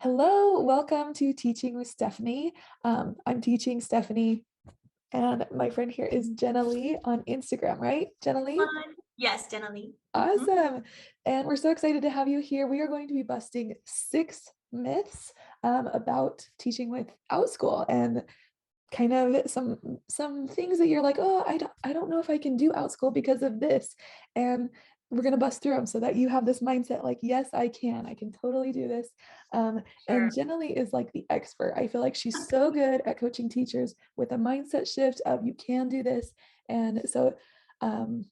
Hello, welcome to Teaching with Stephanie. I'm teaching Stephanie, and my friend here is JennaLee on Instagram, right? JennaLee? Fun. Yes, JennaLee. Mhm. Awesome. And we're so excited to have you here. We are going to be busting 6 myths about teaching with Outschool and kind of some things that you're like, oh, I don't know if I can do Outschool because of this. And we're gonna bust through them so that you have this mindset like, yes, I can totally do this. And Sure. Jenna is like the expert. I feel like she's so good at coaching teachers with a mindset shift of you can do this. And so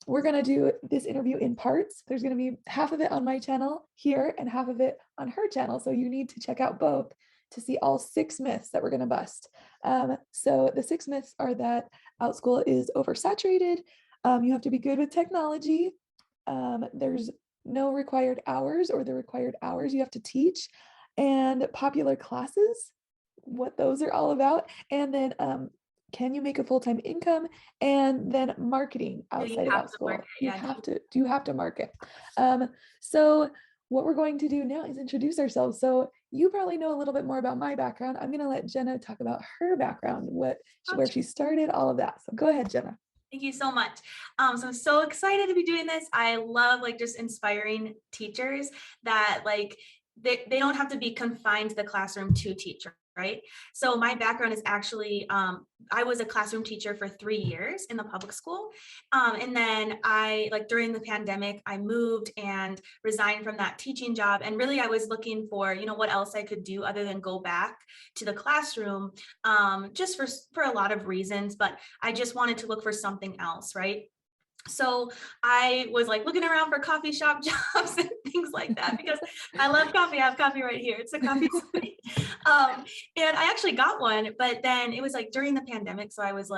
we're going to do this interview in parts. There's going to be half of it on my channel here and half of it on her channel. So you need to check out both to see all 6 myths that we're going to bust. So the 6 myths are that Outschool is oversaturated. You have to be good with technology. There's no required hours, or the required hours you have to teach, and popular classes, what those are all about. And then can you make a full-time income? And then marketing Do you outside of have to Outschool. market? Yeah. Do you have to market? So what we're going to do now is introduce ourselves. So you probably know a little bit more about my background. I'm going to let Jenna talk about her background, where she started, all of that. So go ahead, Jenna. Thank you so much. So I'm so excited to be doing this. I love just inspiring teachers that they don't have to be confined to the classroom to teach, right? So my background is actually, I was a classroom teacher for 3 years in the public school. And then during the pandemic, I moved and resigned from that teaching job. And really I was looking for, what else I could do other than go back to the classroom, just for a lot of reasons, but I just wanted to look for something else, right? So I was looking around for coffee shop jobs and things like that because I love coffee. I have coffee right here. It's a coffee city. And I actually got one, but then it was during the pandemic. So I was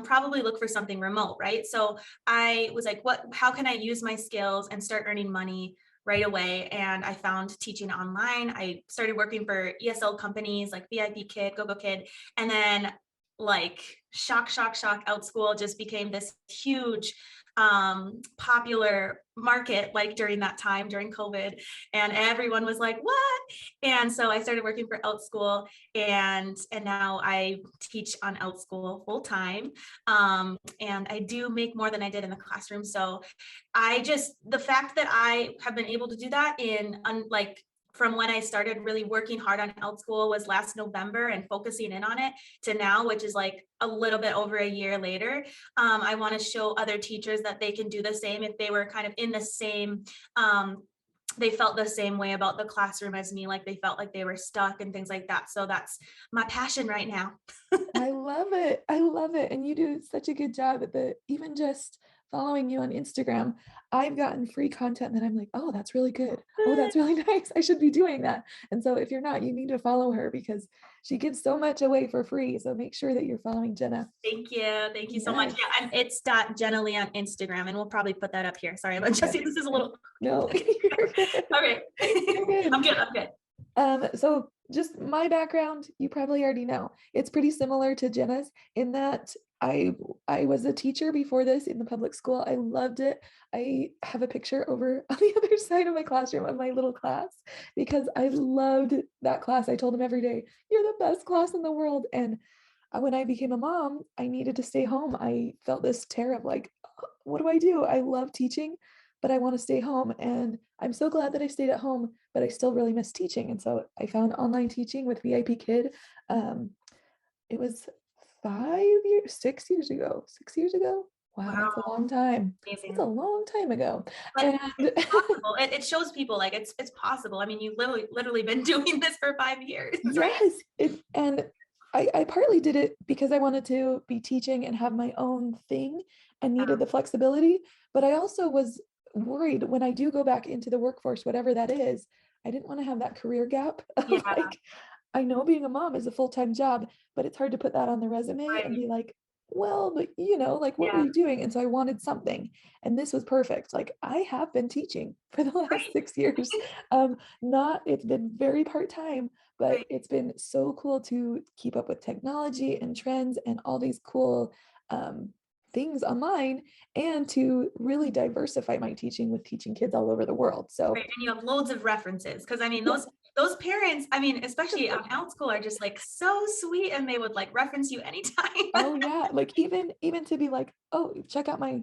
probably look for something remote, right? So I was how can I use my skills and start earning money right away? And I found teaching online. I started working for ESL companies like VIP Kid, GoGo Kid, and then shock, Outschool just became this huge popular market during that time, during COVID, and everyone was like, what? And so I started working for Outschool, and now I teach on Outschool full time, and I do make more than I did in the classroom. So the fact that I have been able to do that from when I started really working hard on Outschool was last November and focusing in on it to now, which is a little bit over a year later. I want to show other teachers that they can do the same if they were kind of in the same, they felt the same way about the classroom as me, they felt like they were stuck and things like that. So that's my passion right now. I love it. I love it. And you do such a good job at even just following you on Instagram. I've gotten free content that I'm like, oh, that's really good. Oh, that's really nice. I should be doing that. And so if you're not, you need to follow her because she gives so much away for free. So make sure that you're following Jenna. Thank you. Thank you so much. Yes. Yeah, it's JennaLee on Instagram, and we'll probably put that up here. Sorry, I'm just, this is a little. No, you're good. Okay. You're good. I'm good. I'm good. So just my background, you probably already know. It's pretty similar to Jenna's in that I was a teacher before this in the public school. I loved it. I have a picture over on the other side of my classroom of my little class because I loved that class. I told them every day, "You're the best class in the world." And when I became a mom, I needed to stay home. I felt this tear of what do I do? I love teaching, but I want to stay home. And I'm so glad that I stayed at home, but I still really miss teaching. And so I found online teaching with VIP Kid. It was 5 years, 6 years ago, 6 years ago. Wow, that's a Wow. long time. That's a Amazing. long time ago. But And it's possible. It shows people it's possible. I mean, you've literally been doing this for 5 years, right? yes, and I partly did it because I wanted to be teaching and have my own thing and needed the flexibility. But I also was worried when I do go back into the workforce, whatever that is, I didn't want to have that career gap of Yeah. I know being a mom is a full-time job, but it's hard to put that on the resume and Right. be like, well, but what were Yeah. you doing? And so I wanted something. And this was perfect. I have been teaching for the last Right. 6 years. It's been very part-time, but Right. it's been so cool to keep up with technology and trends and all these cool things online and to really diversify my teaching with teaching kids all over the world. So Right. And you have loads of references because I mean yeah, those parents, I mean, especially on Outschool are just like so sweet and they would like reference you anytime. Oh yeah, like even to be like, "Oh, check out my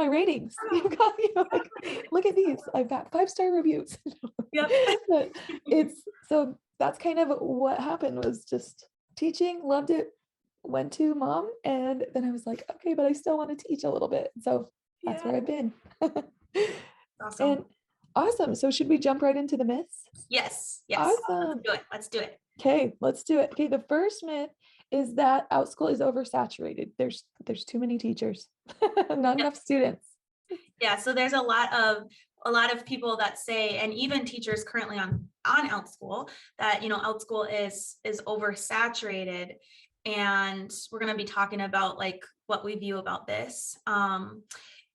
ratings." You've got, like, "Look at these. I've got 5-star reviews." Yep. But it's so that's kind of what happened was just teaching, loved it, went to mom, and then I was like, "Okay, but I still wanna teach a little bit." So that's Yeah. where I've been. Awesome. And awesome. So should we jump right into the myths? Yes. Yes. Let's Awesome. do it. Let's do it. Okay, let's do it. Okay, the first myth is that Outschool is oversaturated. There's too many teachers, not Yep. enough students. Yeah. So there's a lot of people that say, and even teachers currently on Outschool, that Outschool is oversaturated. And we're going to be talking about like what we view about this.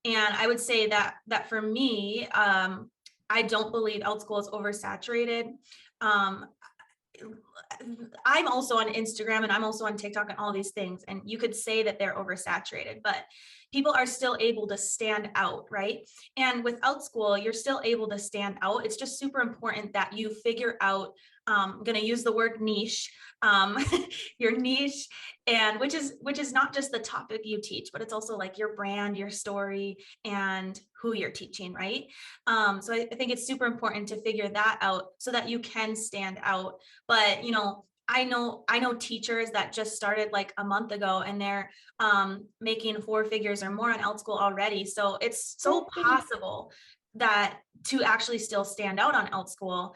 And I would say that for me, I don't believe Outschool is oversaturated. Um, I'm also on Instagram and I'm also on TikTok and all these things. And you could say that they're oversaturated, but people are still able to stand out, right? And with Outschool, you're still able to stand out. It's just super important that you figure out, I'm going to use the word niche, um, your niche, and which is not just the topic you teach, but it's also like your brand, your story, and who you're teaching, right? So I think it's super important to figure that out so that you can stand out. But I know teachers that just started like a month ago and they're making 4 figures or more on Outschool already. So it's so Yay. possible that to actually still stand out on Outschool.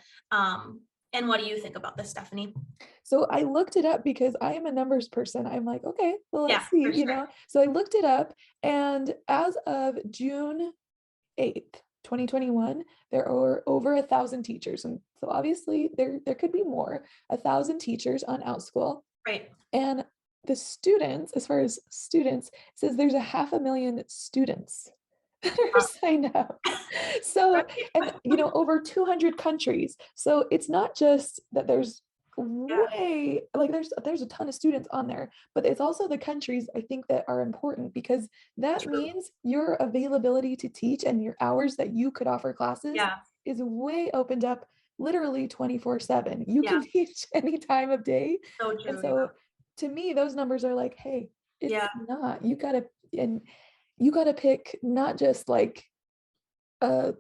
And what do you think about this, Stephanie? So I looked it up because I am a numbers person. I'm like, okay, well, Yeah, let's see, for sure. So I looked it up, and as of June 8th, 2021, there are over 1,000 teachers. And so obviously there could be more, 1,000 teachers on Outschool. Right. And the students, as far as students, says there's a 500,000 students that are signed up. So, Right. and over 200 countries. So it's not just that there's Yeah. way like there's a ton of students on there, but it's also the countries I think that are important because that True. means your availability to teach and your hours that you could offer classes Yeah. is way opened up literally 24/7. You Yeah. can teach any time of day. So And true. Yeah. so to me, those numbers are like, hey, it's Yeah. not. And you gotta pick not just like a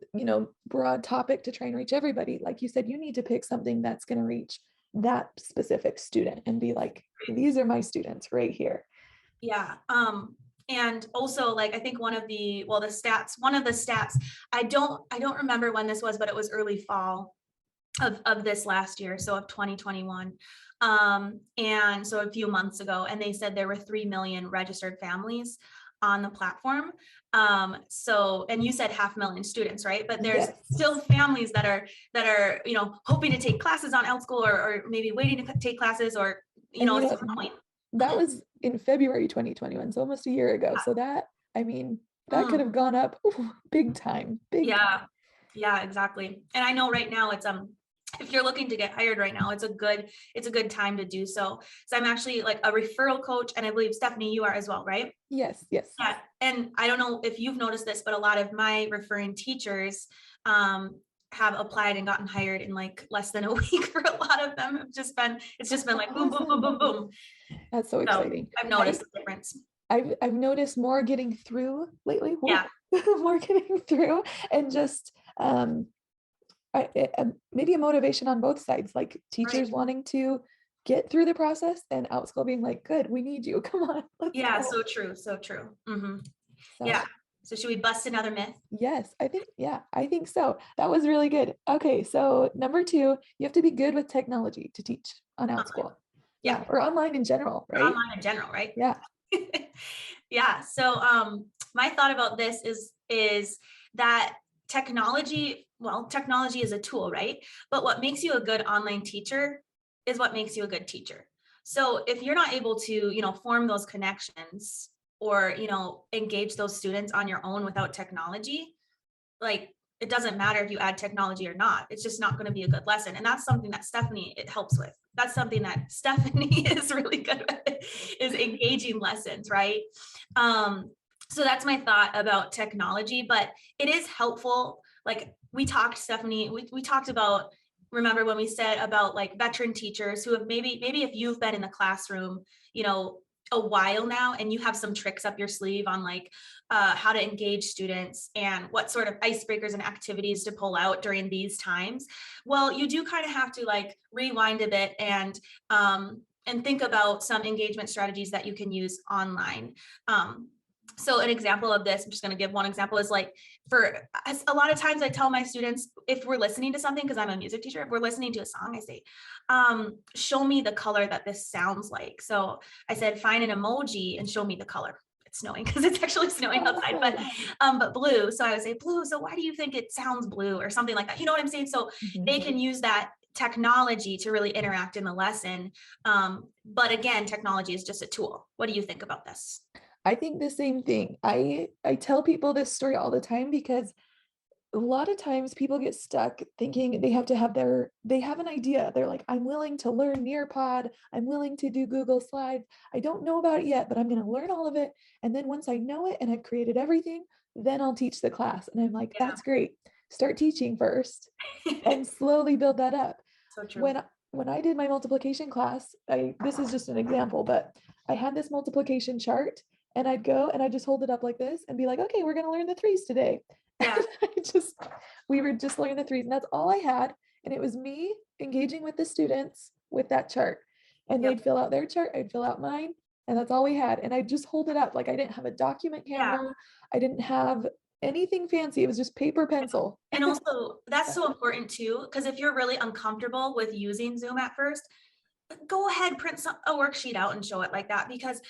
broad topic to try and reach everybody. Like you said, you need to pick something that's going to reach that specific student and be like, these are my students right here. Yeah. And also like I think one of the stats, I don't remember when this was, but it was early fall of this last year, so of 2021. And so a few months ago, and they said there were 3 million registered families on the platform. So, and you said 500,000 students, right? But there's Yes. still families that are hoping to take classes on Outschool or maybe waiting to take classes or And it's just knowing. that was in February 2021, so almost a year ago. So that, I mean, that could Mm, have gone up big time, big time. yeah. Yeah, exactly. And I know right now it's if you're looking to get hired right now, it's a good time to do so. So I'm actually like a referral coach, and I believe Stephanie, you are as well, right? Yes, yes. Yeah. And I don't know if you've noticed this, but a lot of my referring teachers have applied and gotten hired in like less than a week. For a lot of them, it's just been like boom, boom, boom, boom, Awesome. boom. That's so So exciting. I've noticed the difference. I've noticed more getting through lately. Yeah. More getting through and just maybe a motivation on both sides, like Right. teachers wanting to get through the process and Outschool being like, good, we need you. Come on, let's Yeah. go. So true. So true. So Yeah. So should we bust another myth? yes, I think so. That was really good. Okay, so number two, you have to be good with technology to teach on Online. Outschool. Yeah. Yeah, or online in general, Or right? online in general, right? Yeah. Yeah. So my thought about this is that technology is a tool, right? But what makes you a good online teacher is what makes you a good teacher. So if you're not able to, form those connections or, engage those students on your own without technology, like it doesn't matter if you add technology or not. It's just not going to be a good lesson. And that's something that Stephanie it helps with. That's something that Stephanie is really good at, is engaging lessons, right? So that's my thought about technology, but it is helpful. Like we talked, Stephanie, we talked about remember when we said about like veteran teachers who have maybe if you've been in the classroom, you know, a while now and you have some tricks up your sleeve on like how to engage students and what sort of icebreakers and activities to pull out during these times. Well, you do kind of have to like rewind a bit and think about some engagement strategies that you can use online. So an example of this, I'm just going to give one example, is like for a lot of times I tell my students, if we're listening to something, because I'm a music teacher, if we're listening to a song, I say, show me the color that this sounds like. So I said, find an emoji and show me the color. It's snowing because it's actually snowing outside, but blue. So I would say blue. So why do you think it sounds blue or something like that? You know what I'm saying? So they can use that technology to really interact in the lesson. But again, technology is just a tool. What do you think about this? I think the same thing. I tell people this story all the time because a lot of times people get stuck thinking they have to have they have an idea. They're like, I'm willing to learn Nearpod. I'm willing to do Google Slides. I don't know about it yet, but I'm going to learn all of it. And then once I know it and I've created everything, then I'll teach the class. And I'm like, Yeah. that's great. Start teaching first and slowly build that up. So true. When I did my multiplication class, this is just an example, but I had this multiplication chart and I'd go and I'd just hold it up like this and be like, okay, we're going to learn the threes today. Yeah. We were just learning the threes and that's all I had. And it was me engaging with the students with that chart. And Yep. they'd fill out their chart, I'd fill out mine, and that's all we had. And I'd just hold it up. Like I didn't have a document Yeah. camera. I didn't have anything fancy. It was just paper, pencil. And also that's so important too, because if you're really uncomfortable with using Zoom at first, go ahead, print a worksheet out and show it like that. Because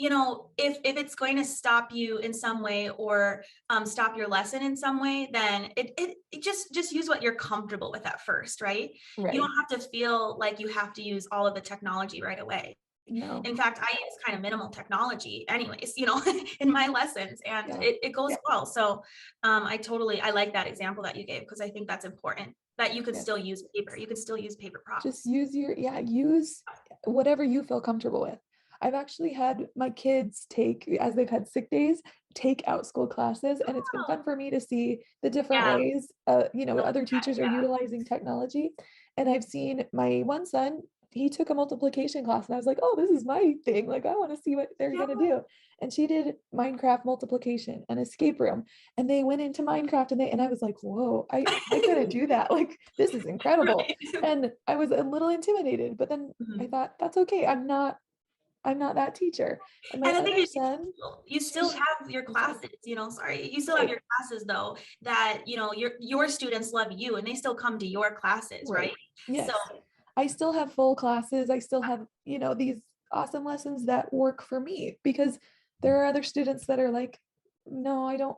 you know, if it's going to stop you in some way or stop your lesson in some way, then it just use what you're comfortable with at first, right? You Right. don't have to feel like you have to use all of the technology right away. No. In fact, I use kind of minimal technology anyways, you know, in my lessons, and Yeah. it goes well. So I like that example that you gave, because I think that's important, that you could Yes. still use paper. You could still use paper Just props. use use whatever you feel comfortable with. I've actually had my kids take, as they've had sick days, take Outschool classes, and it's been Oh, fun for me to see the different yeah. ways, other teachers are Yeah. utilizing technology. And I've seen my one son, he took a multiplication class, and I was like, oh, this is my thing. Like, I want to see what they're Yeah. gonna do. And she did Minecraft multiplication and escape room, and they went into Minecraft, and I was like, whoa, I couldn't do that. Like, this is incredible. Right. And I was a little intimidated, but then I Mhm. thought, that's okay. I'm not that teacher. And my And the thing other is, son, you still have your I'm sorry. classes, you know, sorry, you still have Right, your classes though, that, you know, your students love you and they still come to your classes, right? right. So Yes. I still have full classes. I still have, these awesome lessons that work for me because there are other students that are like, no, I don't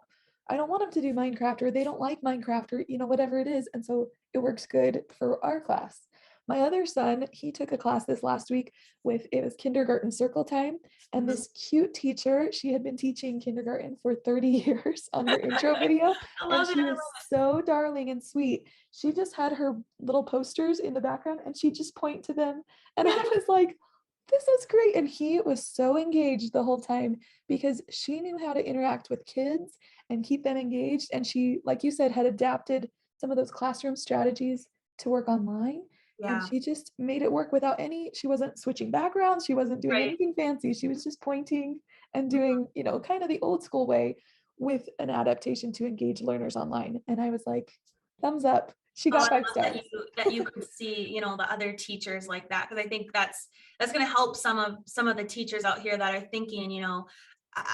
want them to do Minecraft, or they don't like Minecraft, or whatever it is. And so it works good for our class. My other son, he took a class this last week it was kindergarten circle time. And mhm. this cute teacher, she had been teaching kindergarten for 30 years on her intro video. I And love it. she was so darling and sweet. She just had her little posters in the background and she'd just point to them. And I was like, this is great. And he was so engaged the whole time because she knew how to interact with kids and keep them engaged. And she, like you said, had adapted some of those classroom strategies to work online. And Yeah, she just made it work without she wasn't switching backgrounds. She wasn't doing right. anything fancy. She was just pointing and Mhm. doing, kind of the old school way with an adaptation to engage learners online. And I was like, thumbs up. She Oh, I got five love that stars. you could see, you know, the other teachers like that, because I think that's going to help some of the teachers out here that are thinking, you know,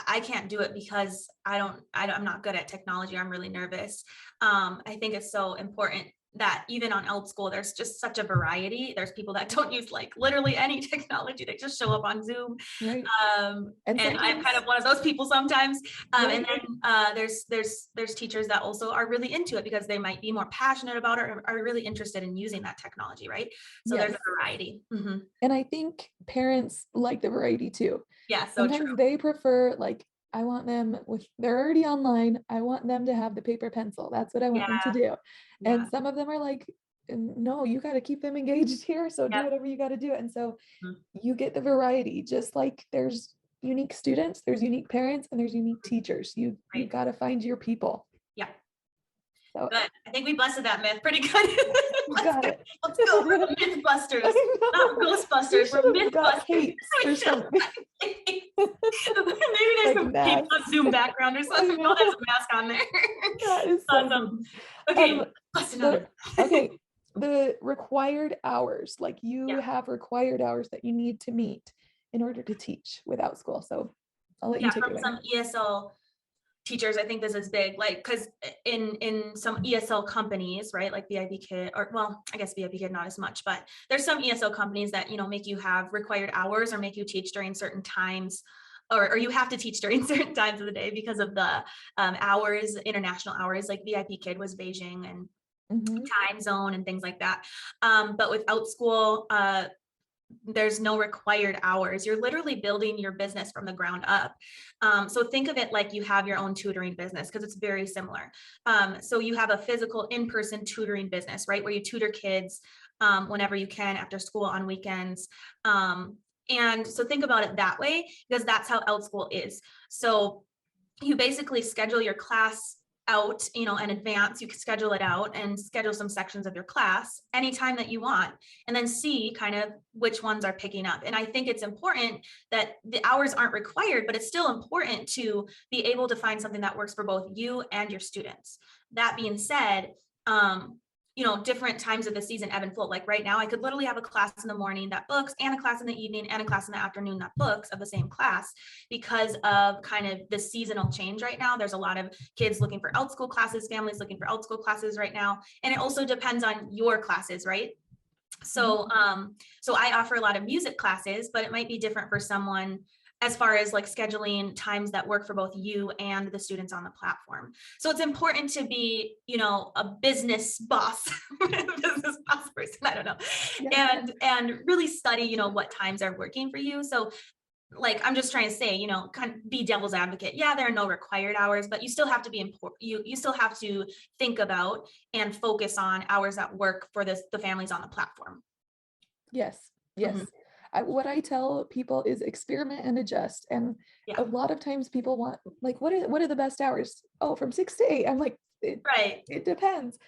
I can't do it because I'm not good at technology. I'm really nervous. I think it's so important that even on Outschool, there's just such a variety. There's people that don't use like literally any technology. They just show up on Zoom. Right. And And I'm kind sometimes, of one of those people sometimes. And right. then there's teachers that also are really into it because they might be more passionate about it or are really interested in using that technology, right? So there's Yes. a variety. And I think parents like the variety too. Yeah, so true. Sometimes they prefer, like, I want them they're already online. I want them to have the paper pencil. That's what I want them to Yeah, do. And yeah, some of them are like, no, you got to keep them engaged here. So do yeah. whatever you got to do. And so Mhm. you get the variety, just like there's unique students, there's unique parents, and there's unique teachers. You Right. got to find your people. Yeah. So Good. I think we busted that myth pretty good. we Let's got go. it. Let's go. We're the myth busters, I not know. We ghostbusters. should We're have myth got busters. capes We or should have something. maybe there's Like some cape masks. on Zoom background or I something. Don't have know. some mask on there. That is so Awesome. funny. Okay, Um, bust the another. okay, the required hours, like you Yeah. have required hours that you need to meet in order to teach without school. So I'll let you Yeah, take it from away. some ESL teachers, I think this is big, like, because in some ESL companies, right, like VIP Kid, or well, I guess VIP Kid not as much, but there's some ESL companies that, you know, make you have required hours or make you teach during certain times, or you have to teach during certain times of the day because of the hours, international hours, like VIP Kid was Beijing and Mhm. time zone and things like that. But with Outschool, there's no required hours. You're literally building your business from the ground up. So think of it like you have your own tutoring business, because it's very similar. So you have a physical in-person tutoring business, right? Where you tutor kids whenever you can after school on weekends. And so think about it that way, because that's how Outschool is. So you basically schedule your class out, you know, in advance. You can schedule it out and schedule some sections of your class anytime that you want, and then see kind of which ones are picking up. And I think it's important that the hours aren't required, but it's still important to be able to find something that works for both you and your students. That being said, you know, different times of the season ebb and flow. Like right now, I could literally have a class in the morning that books, and a class in the evening, and a class in the afternoon that books of the same class, because of kind of the seasonal change right now. There's a lot of kids looking for Outschool classes, families looking for Outschool classes right now. And it also depends on your classes, right? So, so I offer a lot of music classes, but it might be different for someone as far as like scheduling times that work for both you and the students on the platform. So it's important to be, you know, a business boss, business boss person, I don't know, Yeah. and really study, you know, what times are working for you. So like, I'm just trying to say, you know, kind of be devil's advocate. Yeah, there are no required hours, but you still have to be important. You still have to think about and focus on hours that work for the families on the platform. Yes. Mhm. Yes. What I tell people is experiment and adjust. And a Yeah, lot of times people want like, what are the best hours? Oh, from 6 to 8. I'm like, right, it depends.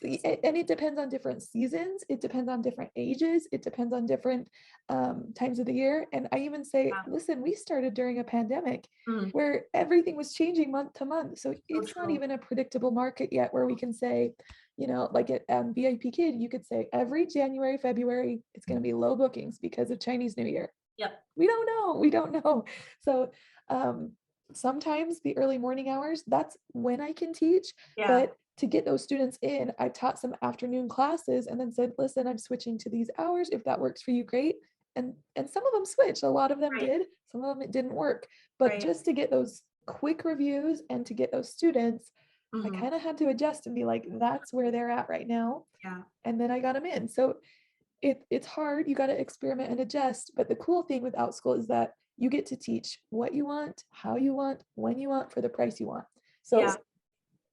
And it depends on different seasons. It depends on different ages. It depends on different times of the year. And I even say, yeah, listen, we started during a pandemic mhm, where everything was changing month to month. So so it's not true. even a predictable market yet where we can say, like at VIP Kid, you could say every January, February, it's going to be low bookings because of Chinese New Year. Yep, We don't know. We don't know. So um, sometimes the early morning hours, that's when I can teach. yeah, But to get those students in, I taught some afternoon classes and then said, listen, I'm switching to these hours. If that works for you, great. And some of them switched. A lot of them right, did. Some of them it didn't work. But right, just to get those quick reviews and to get those students, I mhm, kind of had to adjust and be like, that's where they're at right now. yeah, And then I got them in. So it's hard. You got to experiment and adjust. But the cool thing with Outschool is that you get to teach what you want, how you want, when you want, for the price you want. yeah, So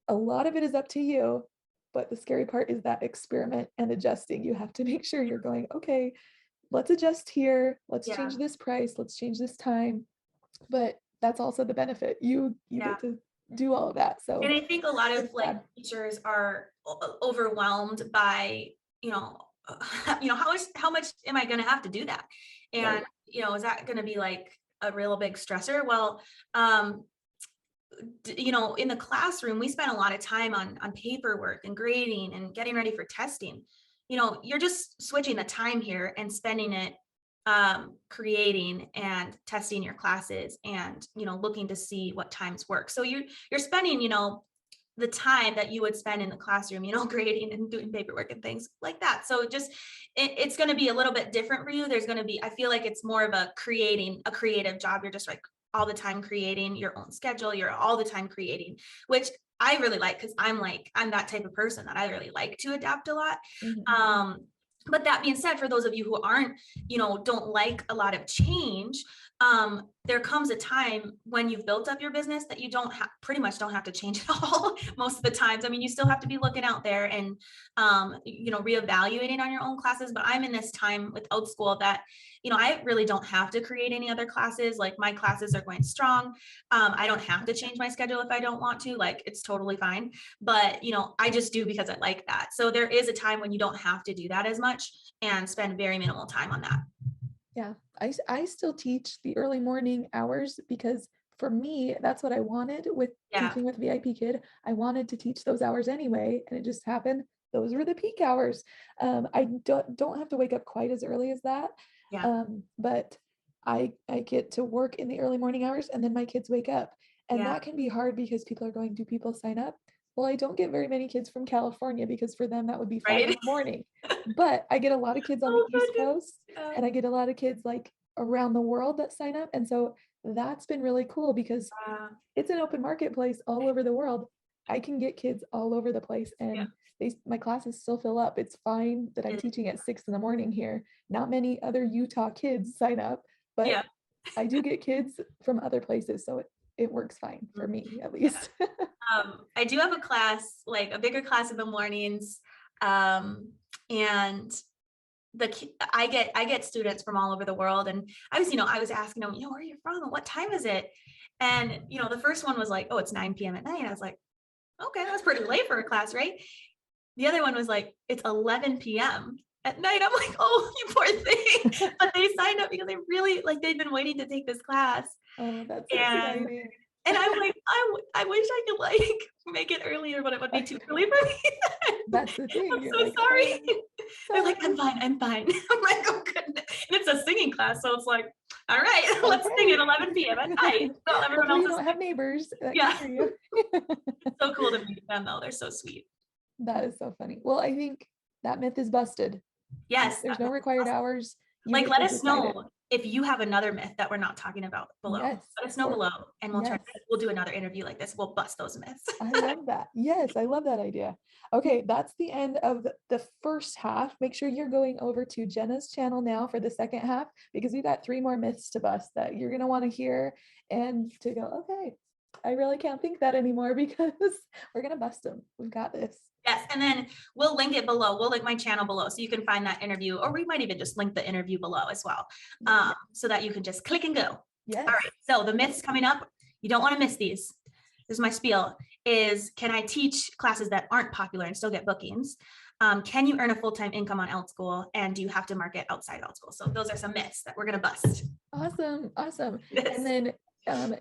a lot of it is up to you. But the scary part is that experiment and adjusting. You have to make sure you're going, okay, let's adjust here. Let's yeah, change this price. Let's change this time. But that's also the benefit. You yeah. get to do all of that. And So I think a lot of it's like sad. teachers are overwhelmed by, you know, how much am I going to have to do that? And, Right. you know, is that going to be like a real big stressor? Well, um, you know, in the classroom, we spend a lot of time on paperwork and grading and getting ready for testing. You know, you're just switching the time here and spending it creating and testing your classes and, you know, looking to see what times work. So you're spending, you know, the time that you would spend in the classroom, you know, grading and doing paperwork and things like that. So just it's going to be a little bit different for you. There's going to be, I feel like it's more of a creative job. You're just like all the time creating your own schedule. You're all the time creating, which I really like, because I'm that type of person that I really like to adapt a lot. Mhm. But that being said, for those of you who aren't, you know, don't like a lot of change, there comes a time when you've built up your business that you pretty much don't have to change it all most of the times. I mean, you still have to be looking out there and, reevaluating on your own classes. But I'm in this time with Outschool that, I really don't have to create any other classes. Like my classes are going strong. I don't have to change my schedule if I don't want to, like it's totally fine. But, I just do because I like that. So there is a time when you don't have to do that as much and spend very minimal time on that. Yeah, I still teach the early morning hours because for me, that's what I wanted with Yeah. teaching with VIP Kid. I wanted to teach those hours anyway, and it just happened. Those were the peak hours. I don't have to wake up quite as early as that, Yeah. but I get to work in the early morning hours, and then my kids wake up, and Yeah. that can be hard because people are going, do people sign up? Well, I don't get very many kids from California because for them that would be 5 in Right. the morning. But I get a lot of kids on the Oh, East goodness. Coast, Yeah. and I get a lot of kids like around the world that sign up. And so that's been really cool because it's an open marketplace all over the world. I can get kids all over the place Yeah. and my classes still fill up. It's fine that I'm teaching at 6 in the morning here. Not many other Utah kids sign up, but Yeah. I do get kids from other places. So it works fine for me at least. I do have a class, like a bigger class in the mornings. And I get students from all over the world. And I was asking them, where are you from? And what time is it? And, the first one was like, oh, it's 9 p.m. at night. I was like, okay, that's pretty late for a class, right? The other one was like, it's 11 p.m. at night. I'm like, oh, you poor thing. But they signed up because they really like, they'd been waiting to take this class. Oh, that's And exciting. I'm like, I wish I could like make it earlier, but it would be too early for me. That's the thing. I'm You're so like, sorry. They're like, sorry. I'm fine. I'm like, oh goodness. And it's a singing class, so it's like, all right, let's sing Okay. at 11 p.m. at night. Well, everyone Hopefully else you is don't have neighbors that can yeah. hear you. It's so cool to meet them though. They're so sweet. That is so funny. Well, I think that myth is busted. Yes. There's no required hours. You Like, get let to us decide it. know if you have another myth that we're not talking about below. Yes. Let us know Or below and yes. we'll do another interview like this. We'll bust those myths. I love that. Yes, I love that idea. Okay, that's the end of the first half. Make sure you're going over to Jenna's channel now for the second half because we've got 3 more myths to bust that you're going to want to hear and to go, okay, I really can't think that anymore because we're going to bust them. We've got this. Yes, and then we'll link it below. We'll link my channel below so you can find that interview, or we might even just link the interview below as well, so that you can just click and go. Yes. All right, so the myths coming up, you don't want to miss these. This is my spiel, is can I teach classes that aren't popular and still get bookings? Can you earn a full-time income on Outschool? And do you have to market outside Outschool? So those are some myths that we're going to bust. Awesome. Awesome. Yes. And then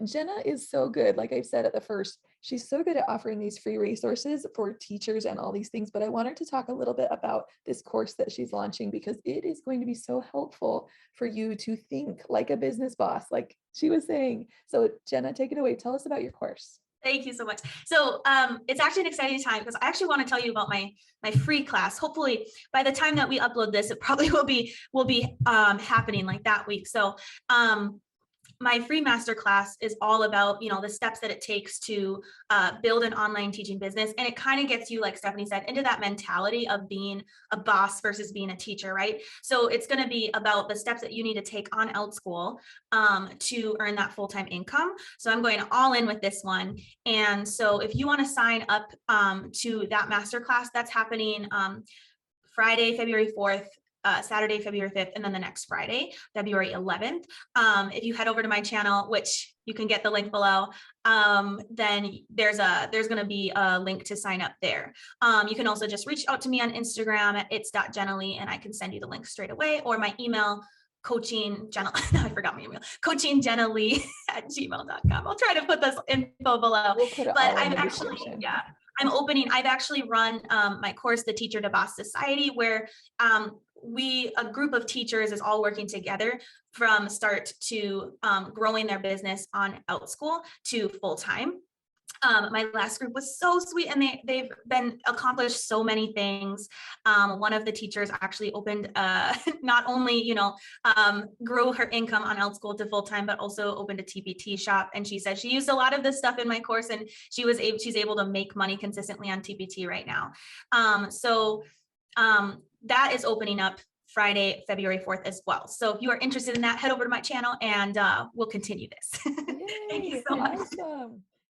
Jenna is so good. Like I said at the first, she's so good at offering these free resources for teachers and all these things. But I want her to talk a little bit about this course that she's launching because it is going to be so helpful for you to think like a business boss, like she was saying. So Jenna, take it away. Tell us about your course. Thank you so much. So it's actually an exciting time because I actually want to tell you about my free class. Hopefully by the time that we upload this, it probably will be happening like that week. So my free masterclass is all about, the steps that it takes to build an online teaching business. And it kind of gets you, like Stephanie said, into that mentality of being a boss versus being a teacher, right? So it's going to be about the steps that you need to take on Outschool to earn that full-time income. So I'm going all in with this one. And so if you want to sign up to that masterclass, that's happening Friday, February 4th, Saturday, February 5th, and then the next Friday, February 11th. If you head over to my channel, which you can get the link below, then there's going to be a link to sign up there. You can also just reach out to me on Instagram at its.JennaLee, and I can send you the link straight away, or my email, I forgot my email, coachingjennalee@gmail.com. I'll try to put this info below. We'll put it but all in I'm the actually, description. I've actually run my course, the Teacher to Boss Society, where a group of teachers is all working together from start to growing their business on Outschool to full-time. My last group was so sweet, and they've been accomplished so many things. One of the teachers actually opened not only grow her income on Outschool to full-time, but also opened a TPT shop. And she said she used a lot of this stuff in my course, and she's able to make money consistently on TPT right now. So that is opening up Friday, February 4th as well. So if you are interested in that, head over to my channel and we'll continue this. Thank you Yay, so much. awesome.